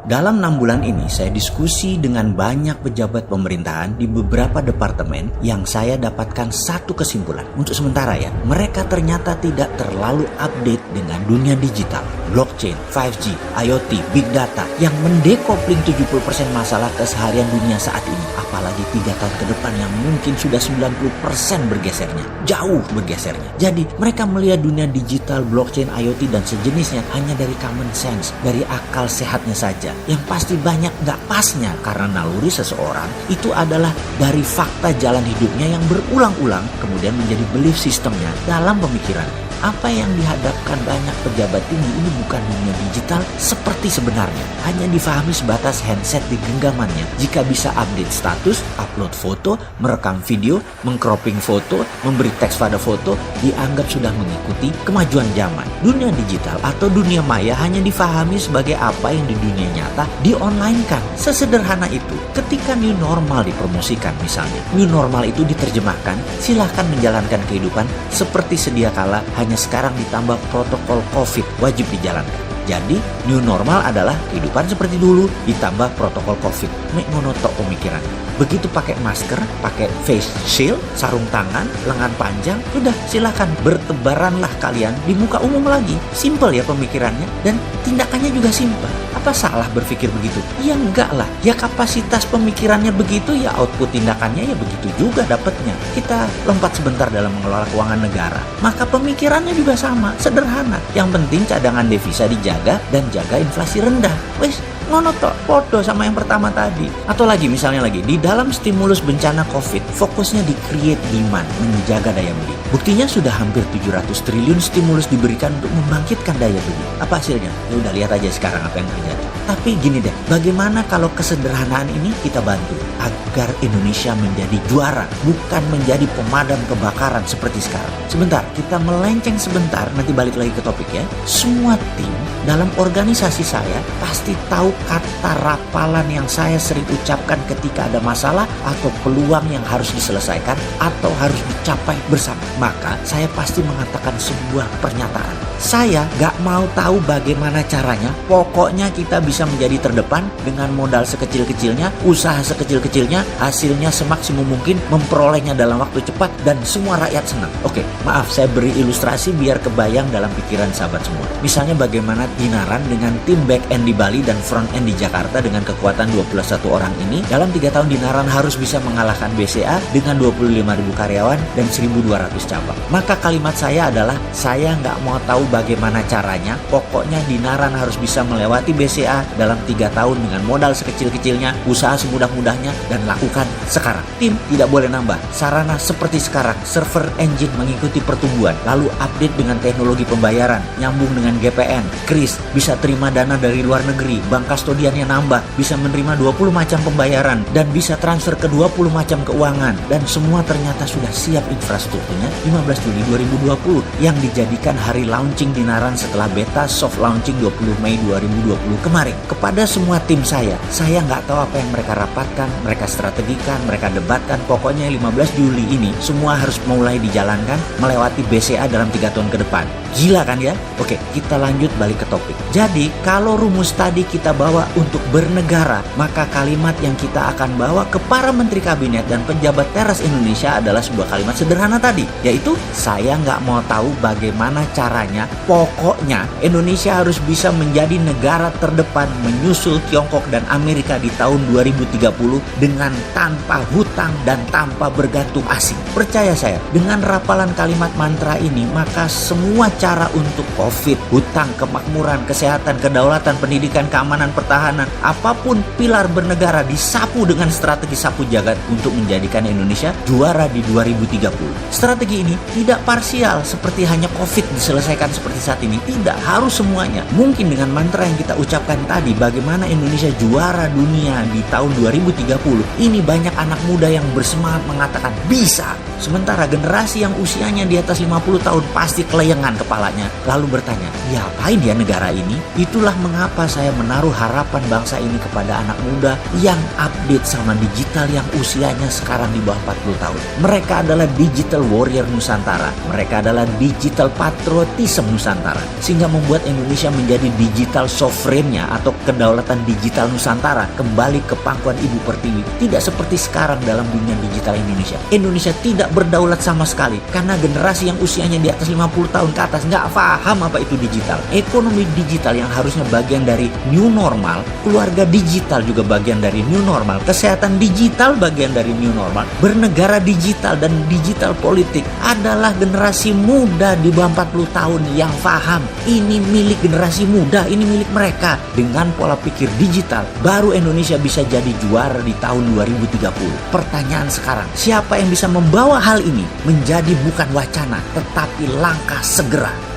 Dalam 6 bulan ini saya diskusi dengan banyak pejabat pemerintahan di beberapa departemen yang saya dapatkan satu kesimpulan. Untuk sementara ya, mereka ternyata tidak terlalu update dengan dunia digital, blockchain, 5G, IoT, big data yang mendekopling 70% masalah keseharian dunia saat ini. Apalagi 3 tahun ke depan yang mungkin sudah 90% bergesernya, jauh bergesernya. Jadi mereka melihat dunia digital, blockchain, IoT dan sejenisnya hanya dari common sense, dari akal sehatnya saja. Yang pasti banyak gak pasnya karena naluri seseorang itu adalah dari fakta jalan hidupnya yang berulang-ulang kemudian menjadi belief sistemnya dalam pemikirannya. Apa yang dihadapkan banyak pejabat tinggi ini bukan dunia digital seperti sebenarnya. Hanya difahami sebatas handset di genggamannya. Jika bisa update status, upload foto, merekam video, mengcropping foto, memberi teks pada foto, dianggap sudah mengikuti kemajuan zaman. Dunia digital atau dunia maya hanya difahami sebagai apa yang di dunia nyata di-online-kan. Sesederhana itu. Ketika new normal dipromosikan misalnya, new normal itu diterjemahkan, silahkan menjalankan kehidupan seperti sedia kala, hanya sekarang ditambah protokol COVID wajib dijalankan. Jadi new normal adalah kehidupan seperti dulu ditambah protokol COVID. Monotok pemikiran. Begitu pakai masker, pakai face shield, sarung tangan, lengan panjang, sudah silakan bertebaranlah kalian di muka umum lagi. Simple ya pemikirannya dan tindakannya juga simple. Apa salah berpikir begitu? Ya enggak lah. Ya kapasitas pemikirannya begitu, ya output tindakannya ya begitu juga dapatnya. Kita lompat sebentar dalam mengelola keuangan negara. Maka pemikirannya juga sama, sederhana. Yang penting cadangan devisa dijaga dan jaga inflasi rendah. Wes, ngono tok, podo sama yang pertama tadi. Atau lagi misalnya lagi di dalam stimulus bencana COVID, fokusnya di create demand, menjaga daya beli. Buktinya sudah hampir 700 triliun stimulus diberikan untuk membangkitkan daya beli. Apa hasilnya? Ya udah lihat aja sekarang apa yang terjadi. Tapi gini deh, bagaimana kalau kesederhanaan ini kita bantu agar Indonesia menjadi juara, bukan menjadi pemadam kebakaran seperti sekarang. Sebentar, kita melenceng sebentar, nanti balik lagi ke topik ya. Semua tim dalam organisasi saya pasti tahu kata rapalan yang saya sering ucapkan ketika ada masalah atau peluang yang harus diselesaikan atau harus dicapai bersama. Maka saya pasti mengatakan sebuah pernyataan. Saya gak mau tahu bagaimana caranya, pokoknya kita bisa menjadi terdepan dengan modal sekecil-kecilnya, usaha sekecil-kecilnya, hasilnya semaksimum mungkin, memperolehnya dalam waktu cepat dan semua rakyat senang. Oke, maaf saya beri ilustrasi biar kebayang dalam pikiran sahabat semua. Misalnya bagaimana Dinaran dengan tim back end di Bali dan front end di Jakarta dengan kekuatan 21 orang ini, dalam 3 tahun Dinaran harus bisa mengalahkan BCA dengan 25.000 karyawan dan 1.200 cabang. Maka kalimat saya adalah, saya nggak mau tahu bagaimana caranya, pokoknya Dinaran harus bisa melewati BCA dalam 3 tahun dengan modal sekecil-kecilnya, usaha semudah-mudahnya, dan lakukan sekarang. Tim tidak boleh nambah, sarana seperti sekarang, server engine mengikuti pertumbuhan, lalu update dengan teknologi pembayaran, nyambung dengan GPN, KRIS, bisa terima dana dari luar negeri, bank kastodiannya nambah, bisa menerima 20 macam pembayaran, dan bisa transfer ke 20 macam keuangan, dan semua ternyata sudah siap infrastrukturnya 15 Juli 2020 yang dijadikan hari launching Dinaran setelah beta soft launching 20 Mei 2020 kemarin. Kepada semua tim saya nggak tahu apa yang mereka rapatkan, mereka strategikan, mereka debatkan, pokoknya 15 Juli ini semua harus mulai dijalankan melewati BCA dalam 3 tahun ke depan. Gila kan ya? Oke, kita lanjut balik ke topik. Jadi, kalau rumus tadi kita bawa untuk bernegara, maka kalimat yang kita akan bawa ke para menteri kabinet dan pejabat teras Indonesia adalah sebuah kalimat sederhana tadi, yaitu saya nggak mau tahu bagaimana caranya, pokoknya Indonesia harus bisa menjadi negara terdepan menyusul Tiongkok dan Amerika di tahun 2030 dengan tanpa hutang dan tanpa bergantung asing. Percaya saya, dengan rapalan kalimat mantra ini, maka semua cara untuk COVID, hutang, kemakmuran, kesehatan, kedaulatan, pendidikan, keamanan, pertahanan, apapun pilar bernegara disapu dengan strategi sapu jagat untuk menjadikan Indonesia juara di 2030. Strategi ini tidak parsial seperti hanya COVID diselesaikan seperti saat ini. Tidak, harus semuanya. Mungkin dengan mantra yang kita ucapkan tadi, bagaimana Indonesia juara dunia di tahun 2030, ini banyak anak muda yang bersemangat mengatakan bisa. Sementara generasi yang usianya di atas 50 tahun pasti keleyengan kepalanya, lalu bertanya, diapain ya negara ini? Itulah mengapa saya menaruh harapan bangsa ini kepada anak muda yang update sama digital yang usianya sekarang di bawah 40 tahun. Mereka adalah digital warrior Nusantara. Mereka adalah digital patriotism Nusantara. Sehingga membuat Indonesia menjadi digital sovereignnya atau kedaulatan digital Nusantara kembali ke pangkuan Ibu Pertiwi. Tidak seperti sekarang dalam dunia digital Indonesia. Indonesia tidak berdaulat sama sekali karena generasi yang usianya di atas 50 tahun ke atas nggak paham apa itu digital. Ekonomi digital yang harusnya bagian dari new normal, keluarga digital juga bagian dari new normal, kesehatan digital bagian dari new normal, bernegara digital dan digital politik adalah generasi muda di bawah 40 tahun yang paham ini milik generasi muda, ini milik mereka. Dengan pola pikir digital, baru Indonesia bisa jadi juara di tahun 2030. Pertanyaan sekarang, siapa yang bisa membawa hal ini menjadi bukan wacana tetapi langkah segera?